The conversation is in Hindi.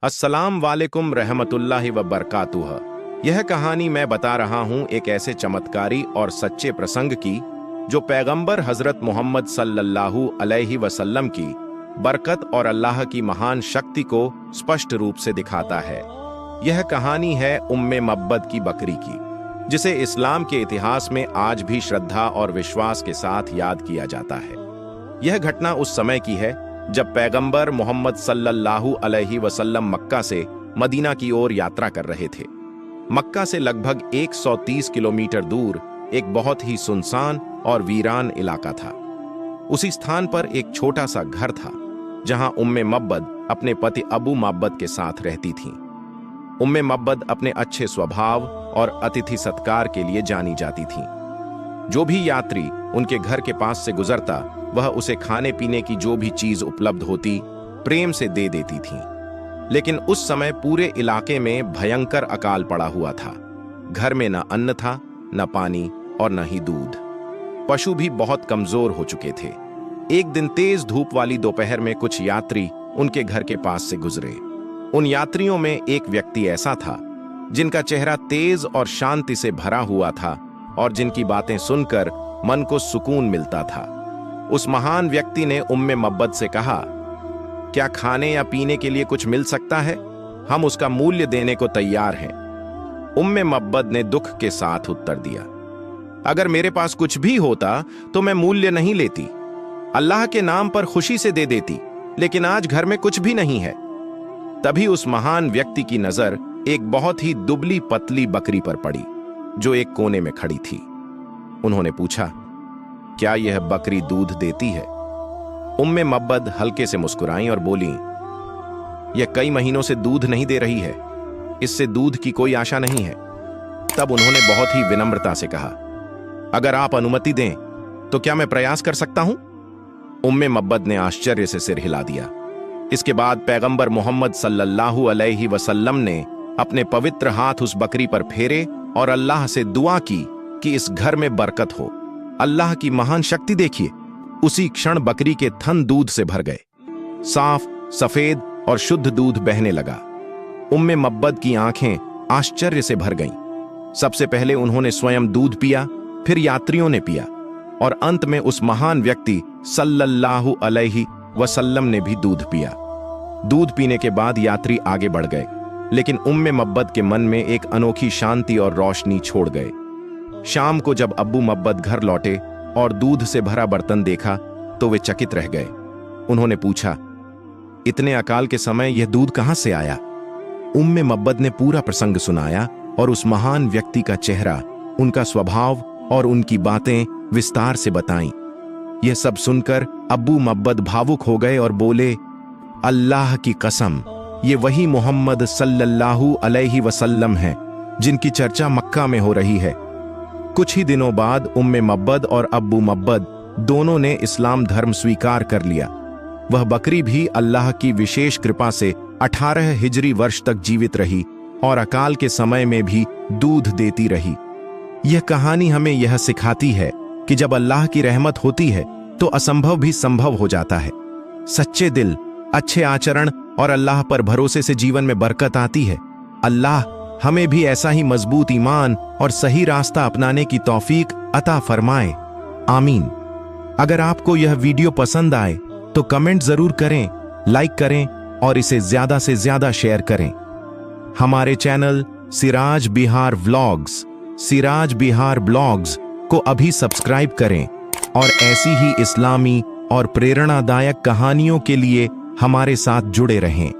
अस्सलाम वालेकुम रहमतुल्लाहि व बरकातुह। यह कहानी मैं बता रहा हूँ एक ऐसे चमत्कारी और सच्चे प्रसंग की जो पैगंबर हजरत मोहम्मद सल्लल्लाहु अलैहि वसल्लम की बरकत और अल्लाह की महान शक्ति को स्पष्ट रूप से दिखाता है। यह कहानी है उम्मे मब्बद की बकरी की, जिसे इस्लाम के इतिहास में आज भी श्रद्धा और विश्वास के साथ याद किया जाता है। यह घटना उस समय की है जब पैगंबर मोहम्मद सल्लल्लाहु अलैहि वसल्लम मक्का से मदीना की ओर यात्रा कर रहे थे। मक्का से लगभग 130 किलोमीटर दूर एक बहुत ही सुनसान और वीरान इलाका था। उसी स्थान पर एक छोटा सा घर था जहां उम्मे मब्बद अपने पति अबू मब्बद के साथ रहती थीं। उम्मे मब्बद अपने अच्छे स्वभाव और अतिथि सत्कार के लिए जानी जाती थीं। जो भी यात्री उनके घर के पास से गुजरता वह उसे खाने पीने की जो भी चीज उपलब्ध होती प्रेम से दे देती थीं। लेकिन उस समय पूरे इलाके में भयंकर अकाल पड़ा हुआ था। घर में न अन्न था, न पानी और न ही दूध। पशु भी बहुत कमजोर हो चुके थे। एक दिन तेज धूप वाली दोपहर में कुछ यात्री उनके घर के पास से गुजरे। उन यात्रियों में एक व्यक्ति ऐसा था जिनका चेहरा तेज और शांति से भरा हुआ था और जिनकी बातें सुनकर मन को सुकून मिलता था। उस महान व्यक्ति ने उम्मे मब्बद से कहा, क्या खाने या पीने के लिए कुछ मिल सकता है? हम उसका मूल्य देने को तैयार हैं। उम्मे मब्बद ने दुख के साथ उत्तर दिया, अगर मेरे पास कुछ भी होता तो मैं मूल्य नहीं लेती, अल्लाह के नाम पर खुशी से दे देती, लेकिन आज घर में कुछ भी नहीं है। तभी उस महान व्यक्ति की नजर एक बहुत ही दुबली पतली बकरी पर पड़ी जो एक कोने में खड़ी थी। उन्होंने पूछा, क्या यह बकरी दूध देती है? उम्मे मब्बद हल्के से मुस्कुराईं और बोली, यह कई महीनों से दूध नहीं दे रही है, इससे दूध की कोई आशा नहीं है। तब उन्होंने बहुत ही विनम्रता से कहा, अगर आप अनुमति दें तो क्या मैं प्रयास कर सकता हूं? उम्मे मब्बद ने आश्चर्य से सिर हिला दिया। इसके बाद पैगंबर मोहम्मद सल्लल्लाहु अलैहि वसल्लम ने अपने पवित्र हाथ उस बकरी पर फेरे और अल्लाह से दुआ की कि इस घर में बरकत हो। अल्लाह की महान शक्ति देखिए। उसी क्षण बकरी के थन दूध से भर गए। साफ, सफेद और शुद्ध दूध बहने लगा। उम्मे मब्बद की आंखें आश्चर्य से भर गईं। सबसे पहले उन्होंने स्वयं दूध पिया, फिर यात्रियों ने पिया और अंत में उस महान व्यक्ति सल्लल्लाहु अलैहि वसल्लम ने भी दूध पिया। दूध पीने के बाद यात्री आगे बढ़ गए, लेकिन उम्मे मब्बद के मन में एक अनोखी शांति और रोशनी छोड़ गए। शाम को जब अब्बू मब्बद घर लौटे और दूध से भरा बर्तन देखा तो वे चकित रह गए। उन्होंने पूछा, इतने अकाल के समय यह दूध कहां से आया? उम्मे मब्बद ने पूरा प्रसंग सुनाया और उस महान व्यक्ति का चेहरा, उनका स्वभाव और उनकी बातें विस्तार से बताईं। यह सब सुनकर अब्बू मब्बद भावुक हो गए और बोले, अल्लाह की कसम, ये वही मोहम्मद सल्लल्लाहु अलैहि वसल्लम हैं जिनकी चर्चा मक्का में हो रही है। कुछ ही दिनों बाद उम्मे मब्बद और अब्बू मब्बद दोनों ने इस्लाम धर्म स्वीकार कर लिया। वह बकरी भी अल्लाह की विशेष कृपा से 18 हिजरी वर्ष तक जीवित रही और अकाल के समय में भी दूध देती रही। यह कहानी हमें यह सिखाती है कि जब अल्लाह की रहमत होती है तो असंभव भी संभव हो जाता है। सच्चे दिल, अच्छे आचरण और अल्लाह पर भरोसे से जीवन में बरकत आती है। अल्लाह हमें भी ऐसा ही मजबूत ईमान और सही रास्ता अपनाने की तौफीक अता फरमाए। आमीन। अगर आपको यह वीडियो पसंद आए तो कमेंट जरूर करें, लाइक करें और इसे ज्यादा से ज्यादा शेयर करें। हमारे चैनल सिराज बिहार ब्लॉग्स को अभी सब्सक्राइब करें और ऐसी ही इस्लामी और प्रेरणादायक कहानियों के लिए हमारे साथ जुड़े रहें।